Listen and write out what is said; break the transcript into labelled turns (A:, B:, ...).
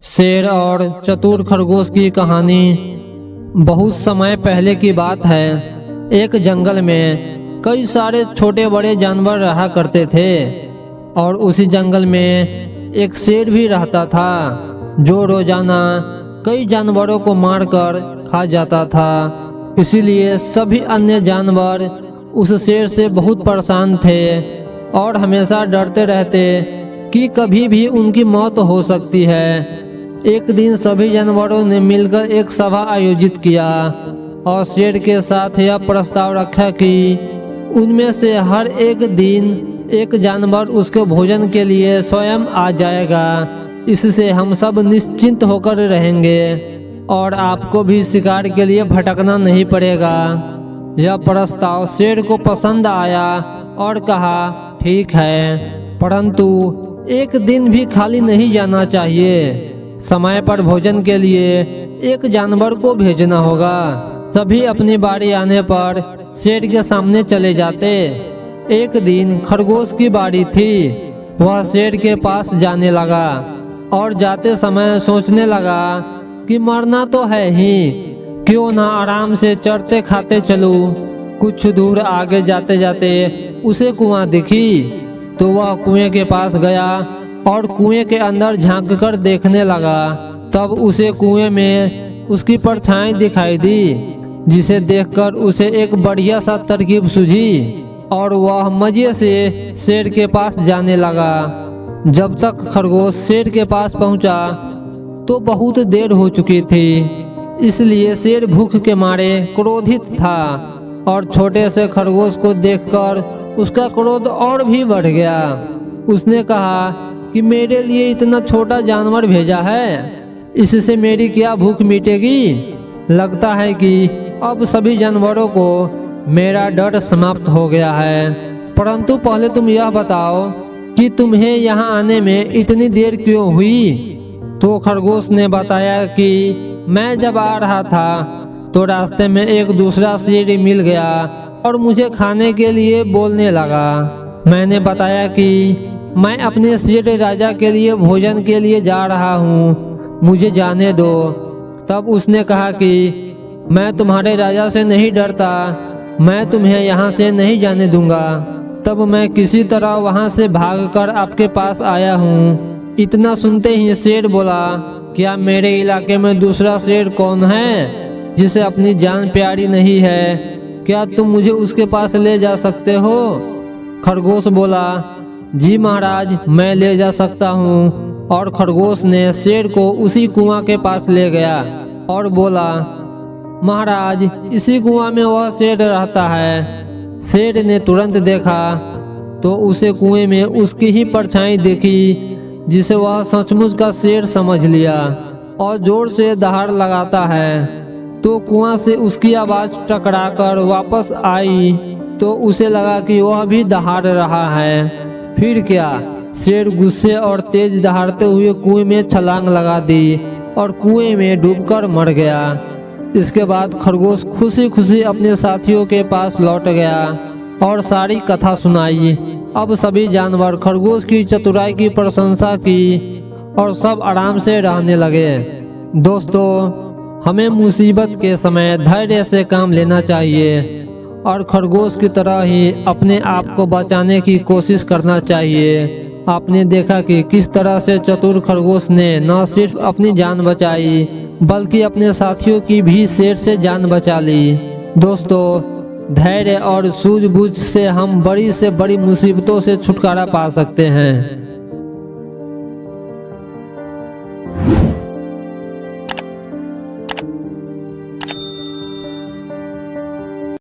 A: शेर और चतुर खरगोश की कहानी। बहुत समय पहले की बात है। एक जंगल में कई सारे छोटे बड़े जानवर रहा करते थे और उसी जंगल में एक शेर भी रहता था जो रोजाना कई जानवरों को मारकर खा जाता था। इसीलिए सभी अन्य जानवर उस शेर से बहुत परेशान थे और हमेशा डरते रहते कि कभी भी उनकी मौत हो सकती है। एक दिन सभी जानवरों ने मिलकर एक सभा आयोजित किया और शेर के साथ यह प्रस्ताव रखा कि उनमें से हर एक दिन एक जानवर उसके भोजन के लिए स्वयं आ जाएगा। इससे हम सब निश्चिंत होकर रहेंगे और आपको भी शिकार के लिए भटकना नहीं पड़ेगा। यह प्रस्ताव शेर को पसंद आया और कहा, ठीक है, परंतु एक दिन भी खाली नहीं जाना चाहिए। समय पर भोजन के लिए एक जानवर को भेजना होगा। सभी अपनी बारी आने पर शेर के सामने चले जाते। एक दिन खरगोश की बारी थी। वह शेर के पास जाने लगा और जाते समय सोचने लगा कि मरना तो है ही, क्यों ना आराम से चरते खाते चलूं। कुछ दूर आगे जाते जाते उसे कुआं दिखी तो वह कुएं के पास गया और कुएं के अंदर झांक कर देखने लगा। तब उसे कुएं में उसकी परछाई दिखाई दी, जिसे देखकर उसे एक बढ़िया सा तरकीब सूझी और वह मजे से शेर के पास जाने लगा। जब तक खरगोश शेर के पास पहुंचा तो बहुत देर हो चुकी थी। इसलिए शेर भूख के मारे क्रोधित था और छोटे से खरगोश को देखकर उसका क्रोध और भी बढ़ गया। उसने कहा कि मेरे लिए इतना छोटा जानवर भेजा है, इससे मेरी क्या भूख मिटेगी। लगता है कि अब सभी जानवरों को मेरा डर समाप्त हो गया है। परंतु पहले तुम यह बताओ कि तुम्हें यहाँ आने में इतनी देर क्यों हुई। तो खरगोश ने बताया कि मैं जब आ रहा था तो रास्ते में एक दूसरा शेर मिल गया और मुझे खाने के लिए बोलने लगा। मैंने बताया कि मैं अपने शेर राजा के लिए भोजन के लिए जा रहा हूँ, मुझे जाने दो। तब उसने कहा कि मैं तुम्हारे राजा से नहीं डरता, मैं तुम्हें यहाँ से नहीं जाने दूंगा। तब मैं किसी तरह वहाँ से भागकर आपके पास आया हूँ। इतना सुनते ही शेर बोला, क्या मेरे इलाके में दूसरा शेर कौन है जिसे अपनी जान प्यारी नहीं है? क्या तुम मुझे उसके पास ले जा सकते हो? खरगोश बोला, जी महाराज, मैं ले जा सकता हूँ। और खरगोश ने शेर को उसी कुआं के पास ले गया और बोला, महाराज, इसी कुआं में वह शेर रहता है। शेर ने तुरंत देखा तो उसे कुएं में उसकी ही परछाई दिखी, जिसे वह सचमुच का शेर समझ लिया और जोर से दहाड़ लगाता है। तो कुआं से उसकी आवाज टकराकर वापस आई तो उसे लगा कि वह भी दहाड़ रहा है। फिर क्या, शेर गुस्से और तेज दहाड़ते हुए कुएं में छलांग लगा दी और कुएं में डूबकर मर गया। इसके बाद खरगोश खुशी खुशी अपने साथियों के पास लौट गया और सारी कथा सुनाई। अब सभी जानवर खरगोश की चतुराई की प्रशंसा की और सब आराम से रहने लगे। दोस्तों, हमें मुसीबत के समय धैर्य से काम लेना चाहिए और खरगोश की तरह ही अपने आप को बचाने की कोशिश करना चाहिए। आपने देखा कि किस तरह से चतुर खरगोश ने न सिर्फ अपनी जान बचाई बल्कि अपने साथियों की भी शेर से जान बचा ली। दोस्तों, धैर्य और सूझबूझ से हम बड़ी से बड़ी मुसीबतों से छुटकारा पा सकते हैं।